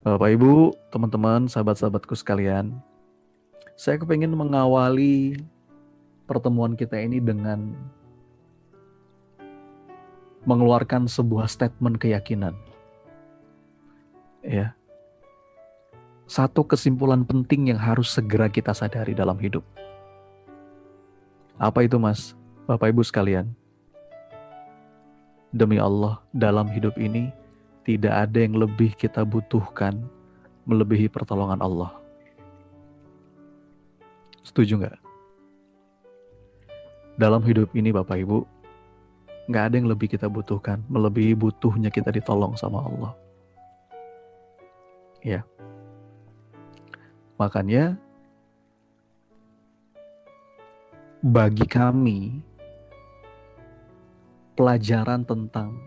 Bapak Ibu, teman-teman, sahabat-sahabatku sekalian, saya kepengen mengawali pertemuan kita ini dengan mengeluarkan sebuah statement keyakinan. Ya, satu kesimpulan penting yang harus segera kita sadari dalam hidup. Apa itu, Mas? Bapak Ibu sekalian, demi Allah, dalam hidup ini tidak ada yang lebih kita butuhkan melebihi pertolongan Allah. Setuju nggak? Dalam hidup ini, Bapak Ibu, nggak ada yang lebih kita butuhkan melebihi butuhnya kita ditolong sama Allah. Ya, makanya bagi kami pelajaran tentang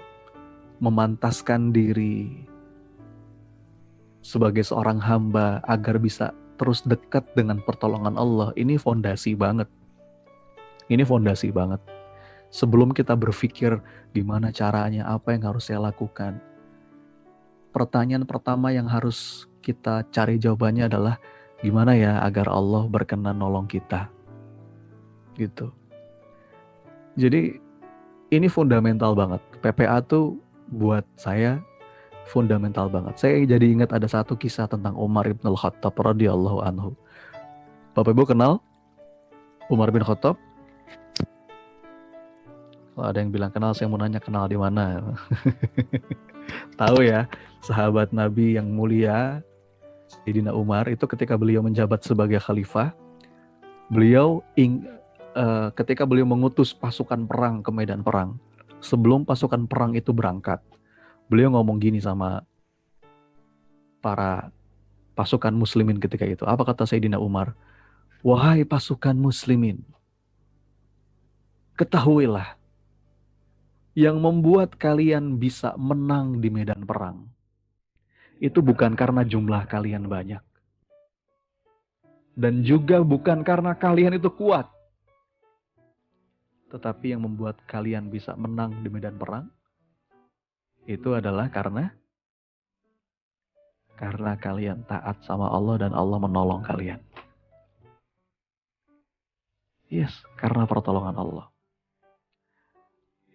memantaskan diri sebagai seorang hamba agar bisa terus dekat dengan pertolongan Allah, ini fondasi banget. Ini fondasi banget. Sebelum kita berpikir gimana caranya, apa yang harus saya lakukan, pertanyaan pertama yang harus kita cari jawabannya adalah gimana ya agar Allah berkenan nolong kita. Gitu. Jadi ini fundamental banget. PPA tuh buat saya fundamental banget. Saya jadi ingat ada satu kisah tentang Umar bin Khattab radhiyallahu anhu. Bapak Ibu kenal Umar bin Khattab? Kalau ada yang bilang kenal, saya mau nanya kenal di mana. Tahu ya, sahabat Nabi yang mulia Sayyidina Umar itu ketika beliau menjabat sebagai khalifah, beliau ketika beliau mengutus pasukan perang ke medan perang, sebelum pasukan perang itu berangkat, beliau ngomong gini sama para pasukan muslimin ketika itu. Apa kata Sayyidina Umar? Wahai pasukan muslimin, ketahuilah yang membuat kalian bisa menang di medan perang itu bukan karena jumlah kalian banyak. Dan juga bukan karena kalian itu kuat. Tetapi yang membuat kalian bisa menang di medan perang itu adalah karena kalian taat sama Allah dan Allah menolong kalian. Yes, karena pertolongan Allah.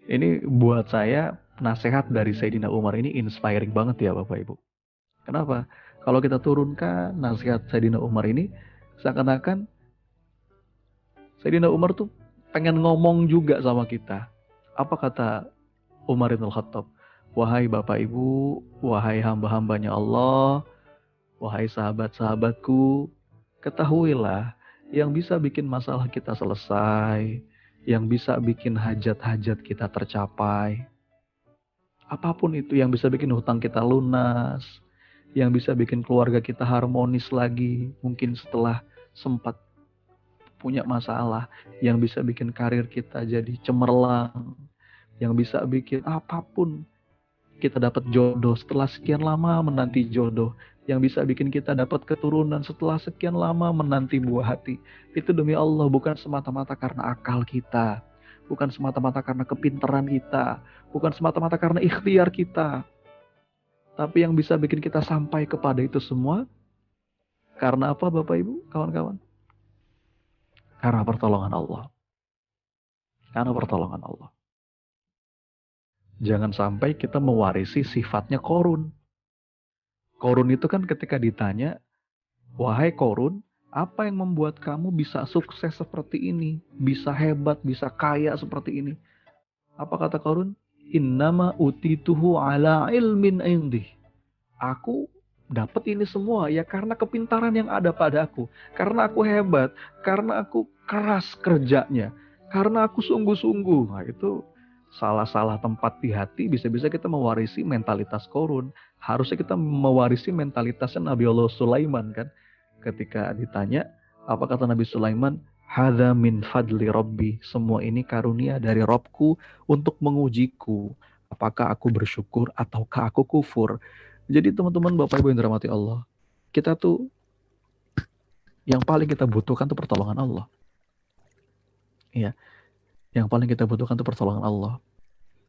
Ini buat saya nasihat dari Sayyidina Umar ini inspiring banget ya Bapak Ibu. Kenapa? Kalau kita turunkan nasihat Sayyidina Umar ini, seakan-akan Sayyidina Umar tuh pengen ngomong juga sama kita. Apa kata Umar bin Khattab? Wahai Bapak Ibu, wahai hamba-hambanya Allah, wahai sahabat-sahabatku, ketahuilah yang bisa bikin masalah kita selesai, yang bisa bikin hajat-hajat kita tercapai, apapun itu yang bisa bikin hutang kita lunas, yang bisa bikin keluarga kita harmonis lagi, mungkin setelah sempat punya masalah, yang bisa bikin karir kita jadi cemerlang, yang bisa bikin apapun kita dapat jodoh setelah sekian lama menanti jodoh, yang bisa bikin kita dapat keturunan setelah sekian lama menanti buah hati. Itu demi Allah, bukan semata-mata karena akal kita, bukan semata-mata karena kepintaran kita, bukan semata-mata karena ikhtiar kita, tapi yang bisa bikin kita sampai kepada itu semua karena apa Bapak Ibu, kawan-kawan? Karena pertolongan Allah. Karena pertolongan Allah. Jangan sampai kita mewarisi sifatnya Korun. Korun itu kan ketika ditanya, wahai Korun, apa yang membuat kamu bisa sukses seperti ini? Bisa hebat, bisa kaya seperti ini? Apa kata Korun? Innama utituhu ala ilmin indi. Aku dapat ini semua ya karena kepintaran yang ada pada aku. Karena aku hebat, karena aku keras kerjanya, karena aku sungguh-sungguh. Nah, itu salah-salah tempat di hati bisa-bisa kita mewarisi mentalitas Korun. Harusnya kita mewarisi mentalitasnya Nabi Allah Sulaiman kan. Ketika ditanya, apa kata Nabi Sulaiman? Hadza min fadli Rabbi. Semua ini karunia dari Robku untuk mengujiku. Apakah aku bersyukur ataukah aku kufur? Jadi teman-teman Bapak Ibu yang dirahmati Allah, kita tuh yang paling kita butuhkan tuh pertolongan Allah. Iya, yang paling kita butuhkan tuh pertolongan Allah.